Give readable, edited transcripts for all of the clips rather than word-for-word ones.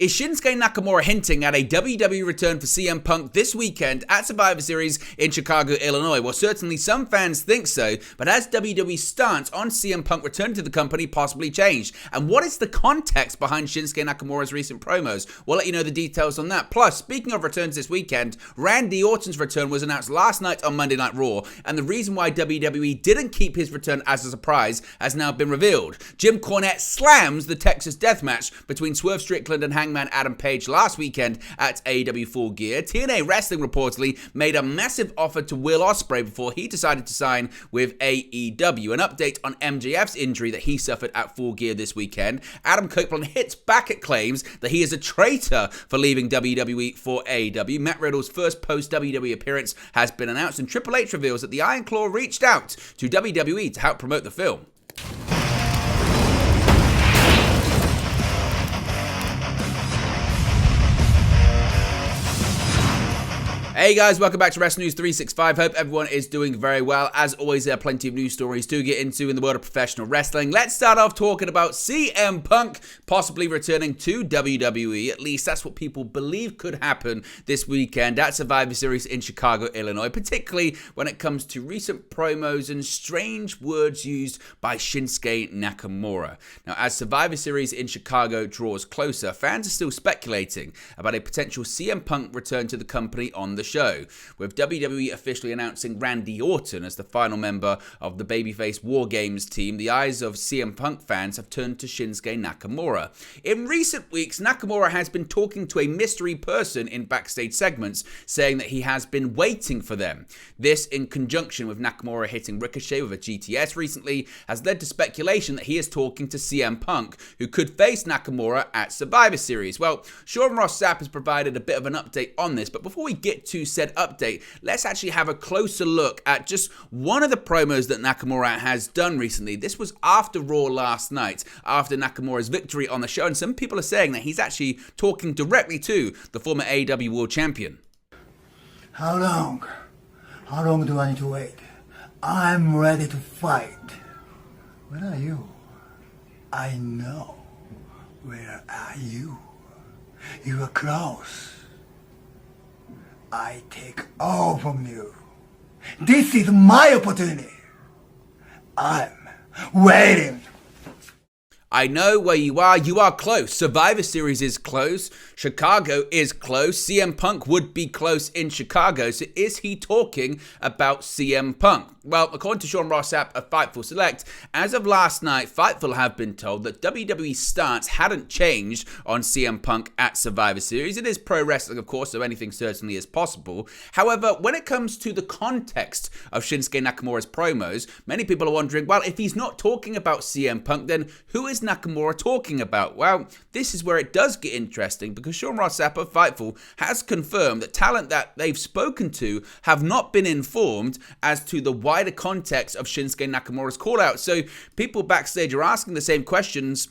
Is Shinsuke Nakamura hinting at a WWE return for CM Punk this weekend at Survivor Series in Chicago, Illinois? Well, certainly some fans think so, but has WWE's stance on CM Punk returning to the company possibly changed? And what is the context behind Shinsuke Nakamura's recent promos? We'll let you know the details on that. Plus, speaking of returns this weekend, Randy Orton's return was announced last night on Monday Night Raw, and the reason why WWE didn't keep his return as a surprise has now been revealed. Jim Cornette slams the Texas Death Match between Swerve Strickland and Hangman Adam Page last weekend at AEW Full Gear. TNA Wrestling reportedly made a massive offer to Will Ospreay before he decided to sign with AEW. An update on MJF's injury that he suffered at Full Gear this weekend. Adam Copeland hits back at claims that he is a traitor for leaving WWE for AEW. Matt Riddles' first post-WWE appearance has been announced, and Triple H reveals that the Iron Claw reached out to WWE to help promote the film. Hey guys, welcome back to Wrestling News 365. Hope everyone is doing very well. As always, there are plenty of news stories to get into in the world of professional wrestling. Let's start off talking about CM Punk possibly returning to WWE. At least that's what people believe could happen this weekend at Survivor Series in Chicago, Illinois, particularly when it comes to recent promos and strange words used by Shinsuke Nakamura. Now, as Survivor Series in Chicago draws closer, fans are still speculating about a potential CM Punk return to the company on the show, with WWE officially announcing Randy Orton as the final member of the babyface War Games team. The eyes of CM Punk fans have turned to Shinsuke Nakamura. In recent weeks, Nakamura has been talking to a mystery person in backstage segments, saying that he has been waiting for them. This, in conjunction with Nakamura hitting Ricochet with a GTS recently, has led to speculation that he is talking to CM Punk, who could face Nakamura at Survivor Series. Well, Sean Ross Sapp has provided a bit of an update on this, but before we get to said update, let's actually have a closer look at just one of the promos that Nakamura has done recently. This was after Raw last night, after Nakamura's victory on the show, and some people are saying that he's actually talking directly to the former AEW World Champion. How long? How long do I need to wait? I'm ready to fight. Where are you? I know. Where are you? You are close. I take all from you. This is my opportunity. I'm waiting. I know where you are. You are close. Survivor Series is close. Chicago is close. CM Punk would be close in Chicago. So is he talking about CM Punk? Well, according to Sean Ross Sapp of Fightful Select, as of last night, Fightful have been told that WWE's stance hadn't changed on CM Punk at Survivor Series. It is pro wrestling, of course, so anything certainly is possible. However, when it comes to the context of Shinsuke Nakamura's promos, many people are wondering, well, if he's not talking about CM Punk, then who is Nakamura talking about? Well, this is where it does get interesting, because Sean Ross Sapp of Fightful has confirmed that talent that they've spoken to have not been informed as to the wider context of Shinsuke Nakamura's call out. So people backstage are asking the same questions.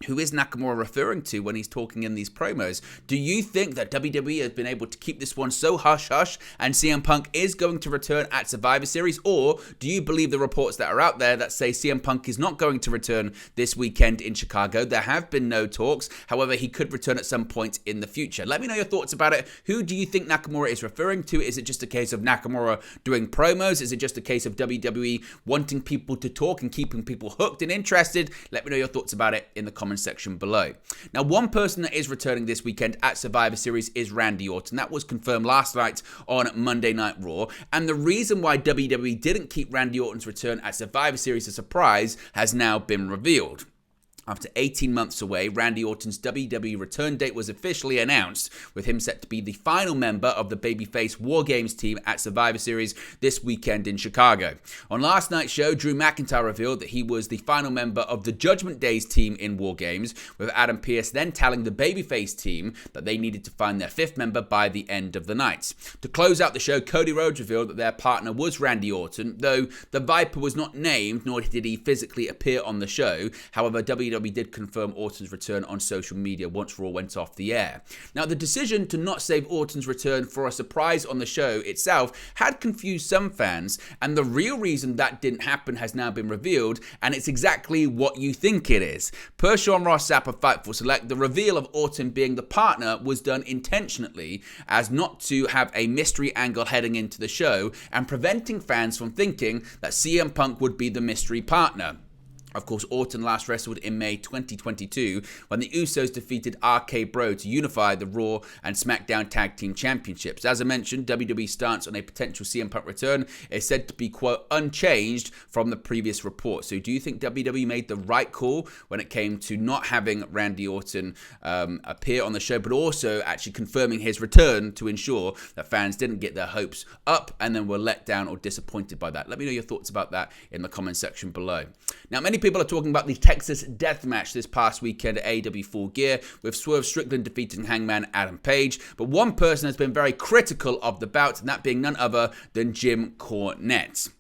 Who is Nakamura referring to when he's talking in these promos? Do you think that WWE has been able to keep this one so hush-hush and CM Punk is going to return at Survivor Series? Or do you believe the reports that are out there that say CM Punk is not going to return this weekend in Chicago? There have been no talks. However, he could return at some point in the future. Let me know your thoughts about it. Who do you think Nakamura is referring to? Is it just a case of Nakamura doing promos? Is it just a case of WWE wanting people to talk and keeping people hooked and interested? Let me know your thoughts about it in the comments section below. Now, one person that is returning this weekend at Survivor Series is Randy Orton. That was confirmed last night on Monday Night Raw, and the reason why WWE didn't keep Randy Orton's return at Survivor Series a surprise has now been revealed. After 18 months away, Randy Orton's WWE return date was officially announced, with him set to be the final member of the babyface War Games team at Survivor Series this weekend in Chicago. On last night's show, Drew McIntyre revealed that he was the final member of the Judgment Day's team in War Games, with Adam Pearce then telling the babyface team that they needed to find their fifth member by the end of the night. To close out the show, Cody Rhodes revealed that their partner was Randy Orton, though the Viper was not named, nor did he physically appear on the show. However, WWE AEW did confirm Orton's return on social media once Raw went off the air. Now, the decision to not save Orton's return for a surprise on the show itself had confused some fans, and the real reason that didn't happen has now been revealed, and it's exactly what you think it is. Per Sean Ross Sapp of Fightful Select, the reveal of Orton being the partner was done intentionally as not to have a mystery angle heading into the show and preventing fans from thinking that CM Punk would be the mystery partner. Of course, Orton last wrestled in May 2022 when the Usos defeated RK Bro to unify the Raw and SmackDown Tag Team Championships. As I mentioned, WWE's stance on a potential CM Punk return is said to be, quote, unchanged from the previous report. So do you think WWE made the right call when it came to not having Randy Orton appear on the show, but also actually confirming his return to ensure that fans didn't get their hopes up and then were let down or disappointed by that? Let me know your thoughts about that in the comment section below. Now, many people are talking about the Texas Death Match this past weekend at AEW Full Gear, with Swerve Strickland defeating Hangman Adam Page. But one person has been very critical of the bout, and that being none other than Jim Cornette.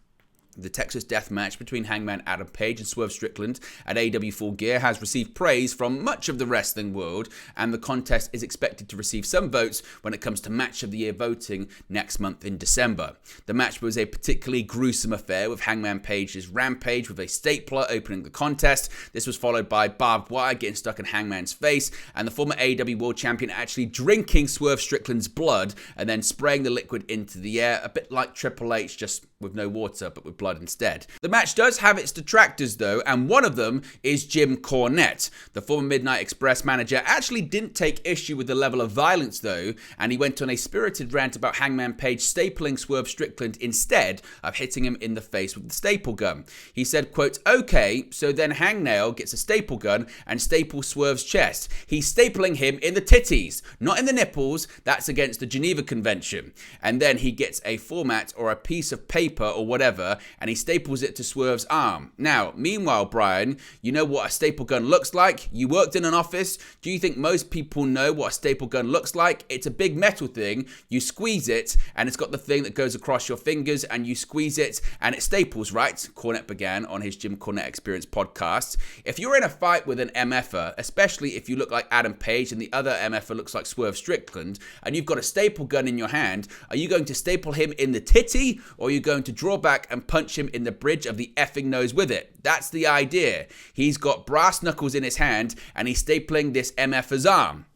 The Texas Death Match between Hangman Adam Page and Swerve Strickland at AEW Full Gear has received praise from much of the wrestling world, and the contest is expected to receive some votes when it comes to Match of the Year voting next month in December. The match was a particularly gruesome affair, with Hangman Page's rampage with a stapler opening the contest. This was followed by barbed wire getting stuck in Hangman's face, and the former AEW World Champion actually drinking Swerve Strickland's blood and then spraying the liquid into the air, a bit like Triple H, just with no water but with blood instead. The match does have its detractors though, and one of them is Jim Cornette. The former Midnight Express manager actually didn't take issue with the level of violence though, and he went on a spirited rant about Hangman Page stapling Swerve Strickland instead of hitting him in the face with the staple gun. He said, quote, okay, so then Hangnail gets a staple gun and staples Swerve's chest. He's stapling him in the titties, not in the nipples. That's against the Geneva Convention. And then he gets a format or a piece of paper or whatever, and he staples it to Swerve's arm. Now, meanwhile, Brian, you know what a staple gun looks like? You worked in an office. Do you think most people know what a staple gun looks like? It's a big metal thing. You squeeze it, and it's got the thing that goes across your fingers, and you squeeze it, and it staples, right? Cornette began on his Jim Cornette Experience podcast. If you're in a fight with an MFer, especially if you look like Adam Page and the other MFer looks like Swerve Strickland, and you've got a staple gun in your hand, are you going to staple him in the titty, or are you going to draw back and punch him in the bridge of the effing nose with it? That's the idea. He's got brass knuckles in his hand, and he's stapling this MFer's arm.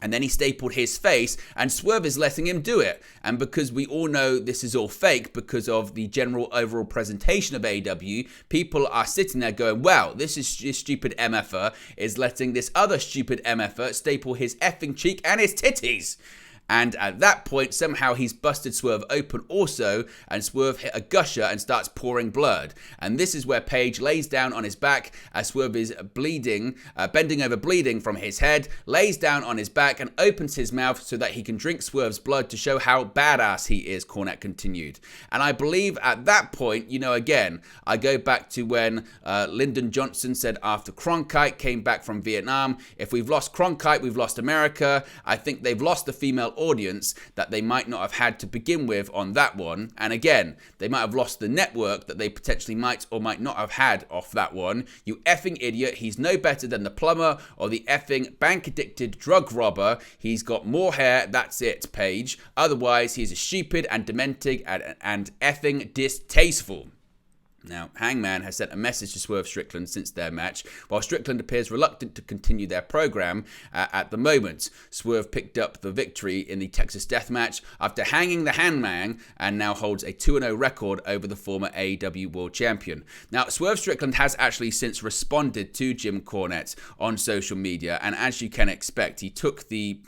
And then he stapled his face, and Swerve is letting him do it. And because we all know this is all fake because of the general overall presentation of AEW, people are sitting there going, well, this stupid MFer is letting this other stupid MFer staple his effing cheek and his titties. And at that point, somehow he's busted Swerve open also, and Swerve hit a gusher and starts pouring blood. And this is where Page lays down on his back as Swerve is bleeding, bending over bleeding from his head, lays down on his back and opens his mouth so that he can drink Swerve's blood to show how badass he is, Cornette continued. And I believe at that point, again, I go back to when Lyndon Johnson said after Cronkite came back from Vietnam, if we've lost Cronkite, we've lost America. I think they've lost the female audience that they might not have had to begin with on that one. And again, they might have lost the network that they potentially might or might not have had off that one. You effing idiot. He's no better than the plumber or the effing bank-addicted drug robber. He's got more hair. That's it, Page. Otherwise, he's a stupid and demented and effing distasteful. Now, Hangman has sent a message to Swerve Strickland since their match, while Strickland appears reluctant to continue their program at the moment. Swerve picked up the victory in the Texas Death Match after hanging the Hangman and now holds a 2-0 record over the former AEW World Champion. Now, Swerve Strickland has actually since responded to Jim Cornette on social media, and as you can expect, he took the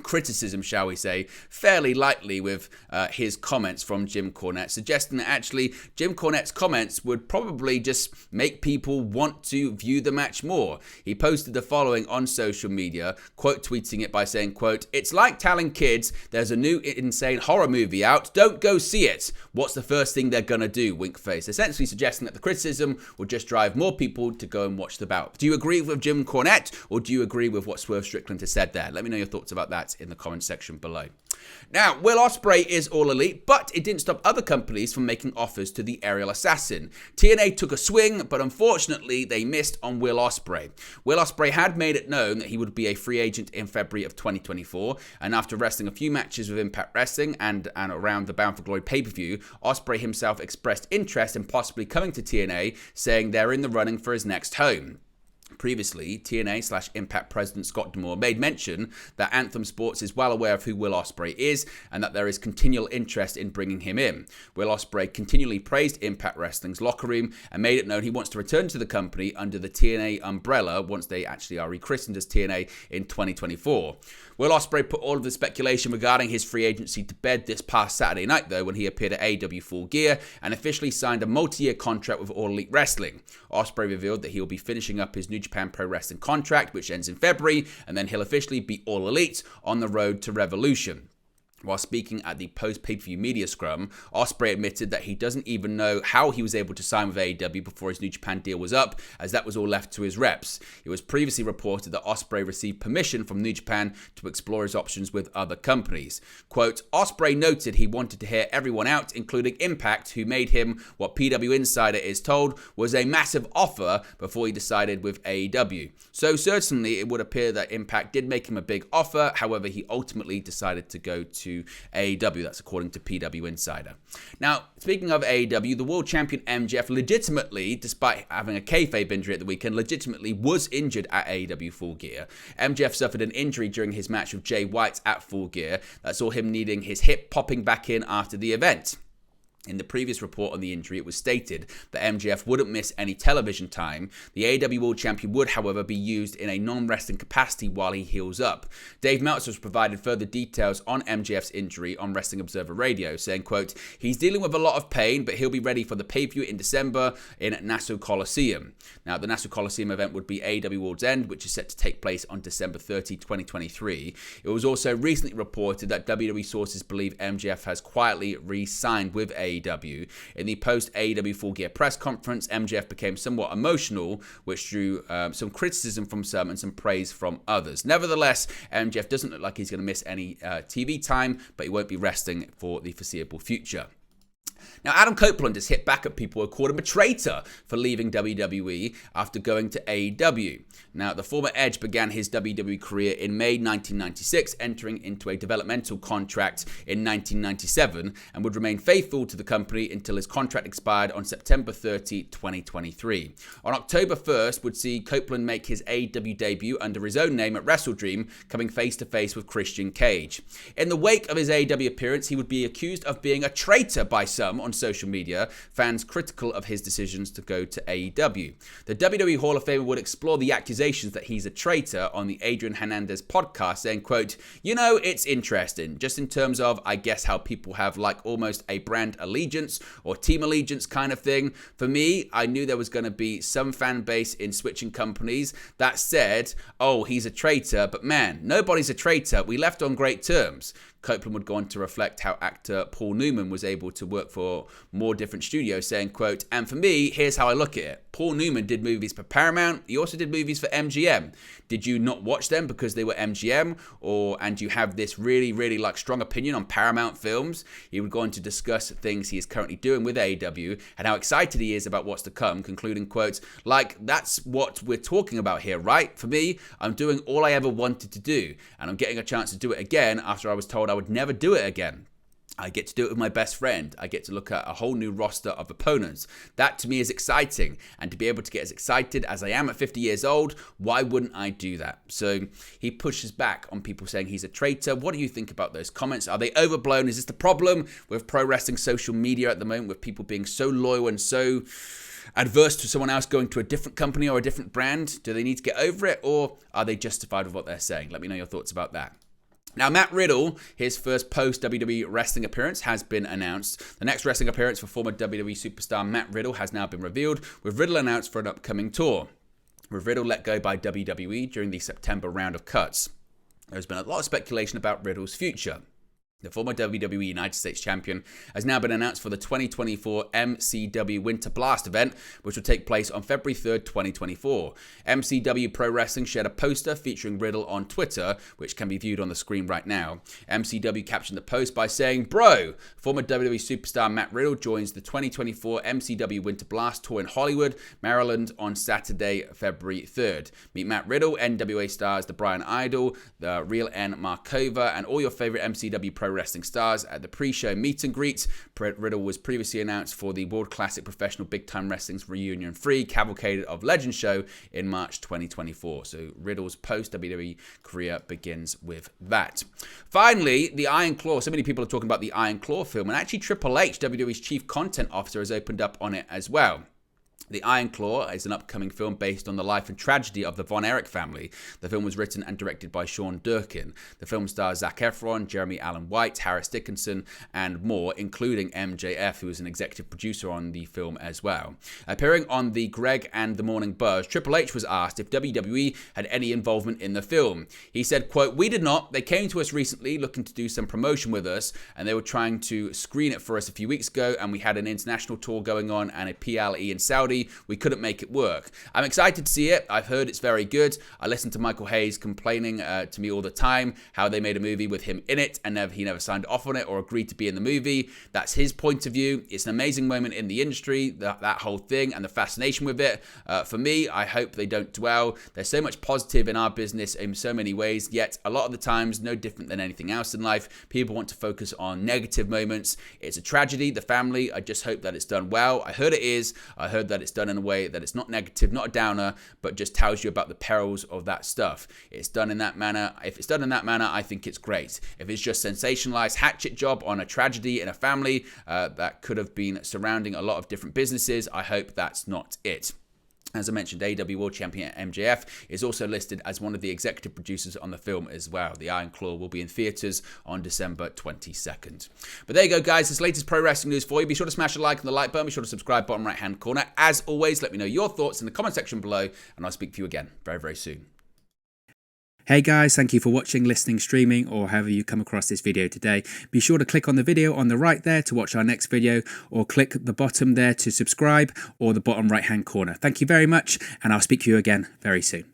criticism, shall we say, fairly lightly with his comments from Jim Cornette, suggesting that actually Jim Cornette's comments would probably just make people want to view the match more. He posted the following on social media, quote tweeting it by saying, quote, it's like telling kids there's a new insane horror movie out, don't go see it. What's the first thing they're gonna do? Wink face. Essentially suggesting that the criticism will just drive more people to go and watch the bout. Do you agree with Jim Cornette, or do you agree with what Swerve Strickland has said there? Let me know your thoughts about that that in the comment section below. Now, Will Ospreay is All Elite, but it didn't stop other companies from making offers to the aerial assassin. TNA took a swing, but unfortunately, they missed on Will Ospreay. Will Ospreay had made it known that he would be a free agent in February of 2024, and after wrestling a few matches with Impact Wrestling and around the Bound for Glory pay-per-view, Ospreay himself expressed interest in possibly coming to TNA, saying they're in the running for his next home. Previously, TNA/Impact President Scott D'Amore made mention that Anthem Sports is well aware of who Will Ospreay is and that there is continual interest in bringing him in. Will Ospreay continually praised Impact Wrestling's locker room and made it known he wants to return to the company under the TNA umbrella once they actually are rechristened as TNA in 2024. Will Ospreay put all of the speculation regarding his free agency to bed this past Saturday night, though, when he appeared at AEW Full Gear and officially signed a multi-year contract with All Elite Wrestling. Ospreay revealed that he will be finishing up his New Japan Pro Wrestling contract, which ends in February, and then he'll officially be All Elite on the road to Revolution. While speaking at the post-pay-per-view media scrum, Ospreay admitted that he doesn't even know how he was able to sign with AEW before his New Japan deal was up, as that was all left to his reps. It was previously reported that Ospreay received permission from New Japan to explore his options with other companies. Quote, Ospreay noted he wanted to hear everyone out, including Impact, who made him what PW Insider is told was a massive offer before he decided with AEW. So certainly it would appear that Impact did make him a big offer, however he ultimately decided to go to AEW. That's according to PW Insider. Now, speaking of AEW, the world champion MJF legitimately, despite having a kayfabe injury at the weekend, legitimately was injured at AEW Full Gear. MJF suffered an injury during his match with Jay White at Full Gear that saw him needing his hip popping back in after the event. In the previous report on the injury, it was stated that MJF wouldn't miss any television time. The AEW World Champion would, however, be used in a non-wrestling capacity while he heals up. Dave Meltzer has provided further details on MJF's injury on Wrestling Observer Radio, saying, quote, he's dealing with a lot of pain, but he'll be ready for the pay-per-view in December in Nassau Coliseum. Now, the Nassau Coliseum event would be AEW World's End, which is set to take place on December 30, 2023. It was also recently reported that WWE sources believe MJF has quietly re-signed with AEW. In the post-AEW Full Gear press conference, MJF became somewhat emotional, which drew some criticism from some and some praise from others. Nevertheless, MJF doesn't look like he's going to miss any TV time, but he won't be resting for the foreseeable future. Now, Adam Copeland has hit back at people who called him a traitor for leaving WWE after going to AEW. Now, the former Edge began his WWE career in May 1996, entering into a developmental contract in 1997, and would remain faithful to the company until his contract expired on September 30, 2023. On October 1st, would see Copeland make his AEW debut under his own name at WrestleDream, coming face-to-face with Christian Cage. In the wake of his AEW appearance, he would be accused of being a traitor by some on social media, fans critical of his decisions to go to AEW. The WWE Hall of Famer would explore the accusations that he's a traitor on the Adrian Hernandez podcast, saying, quote, you know, it's interesting, just in terms of, I guess, how people have like almost a brand allegiance or team allegiance kind of thing. For me, I knew there was going to be some fan base in switching companies that said, oh, he's a traitor, but man, nobody's a traitor. We left on great terms. Copeland would go on to reflect how actor Paul Newman was able to work for more different studios, saying, quote, and for me, here's how I look at it. Paul Newman did movies for Paramount. He also did movies for MGM. Did you not watch them because they were MGM? And you have this really, really like strong opinion on Paramount films? He would go on to discuss things he is currently doing with AEW and how excited he is about what's to come, concluding, quotes, like, that's what we're talking about here, right? For me, I'm doing all I ever wanted to do, and I'm getting a chance to do it again after I was told I would never do it again. I get to do it with my best friend. I get to look at a whole new roster of opponents. That to me is exciting. And to be able to get as excited as I am at 50 years old, why wouldn't I do that? So he pushes back on people saying he's a traitor. What do you think about those comments? Are they overblown? Is this the problem with pro wrestling social media at the moment, with people being so loyal and so adverse to someone else going to a different company or a different brand? Do they need to get over it, or are they justified with what they're saying? Let me know your thoughts about that. Now, Matt Riddle, his first post-WWE wrestling appearance has been announced. The next wrestling appearance for former WWE superstar Matt Riddle has now been revealed, with Riddle announced for an upcoming tour, with Riddle let go by WWE during the September round of cuts. There's been a lot of speculation about Riddle's future. The former WWE United States Champion has now been announced for the 2024 MCW Winter Blast event, which will take place on February 3rd, 2024. MCW Pro Wrestling shared a poster featuring Riddle on Twitter, which can be viewed on the screen right now. MCW captioned the post by saying, "Bro, former WWE superstar Matt Riddle joins the 2024 MCW Winter Blast tour in Hollywood, Maryland on Saturday, February 3rd. Meet Matt Riddle, NWA stars The Brian Idol, The Real N Markova, and all your favorite MCW Pro Wrestling stars at the pre-show meet and greet." Riddle was previously announced for the World Classic Professional Big Time Wrestling's Reunion 3 Cavalcade of Legends show in March 2024. So Riddle's post-WWE career begins with that. Finally, the Iron Claw. So many people are talking about the Iron Claw film, and actually Triple H, WWE's chief content officer, has opened up on it as well. The Iron Claw is an upcoming film based on the life and tragedy of the Von Erich family. The film was written and directed by Sean Durkin. The film stars Zac Efron, Jeremy Allen White, Harris Dickinson, and more, including MJF, who is an executive producer on the film as well. Appearing on the Greg and the Morning Buzz, Triple H was asked if WWE had any involvement in the film. He said, quote, "We did not. They came to us recently looking to do some promotion with us, and they were trying to screen it for us a few weeks ago, and we had an international tour going on and a PLE in Saudi. We couldn't make it work. I'm excited to see it. I've heard it's very good. I listen to Michael Hayes complaining to me all the time how they made a movie with him in it and he never signed off on it or agreed to be in the movie. That's his point of view. It's an amazing moment in the industry, that whole thing and the fascination with it. For me, I hope they don't dwell. There's so much positive in our business in so many ways, yet a lot of the times, no different than anything else in life, people want to focus on negative moments. It's a tragedy, the family. I just hope that it's done well. I heard it is. I heard that it's done in a way that it's not negative, not a downer, but just tells you about the perils of that stuff. It's done in that manner. If it's done in that manner, I think it's great. If it's just sensationalized hatchet job on a tragedy in a family that could have been surrounding a lot of different businesses, I hope that's not it." As I mentioned, AEW World Champion MJF is also listed as one of the executive producers on the film as well. The Iron Claw will be in theaters on December 22nd. But there you go, guys. This latest pro wrestling news for you. Be sure to smash a like on the like button. Be sure to subscribe, bottom right-hand corner. As always, let me know your thoughts in the comment section below, and I'll speak to you again very, very soon. Hey guys, thank you for watching, listening, streaming, or however you come across this video today. Be sure to click on the video on the right there to watch our next video, or click the bottom there to subscribe, or the bottom right hand corner. Thank you very much, and I'll speak to you again very soon.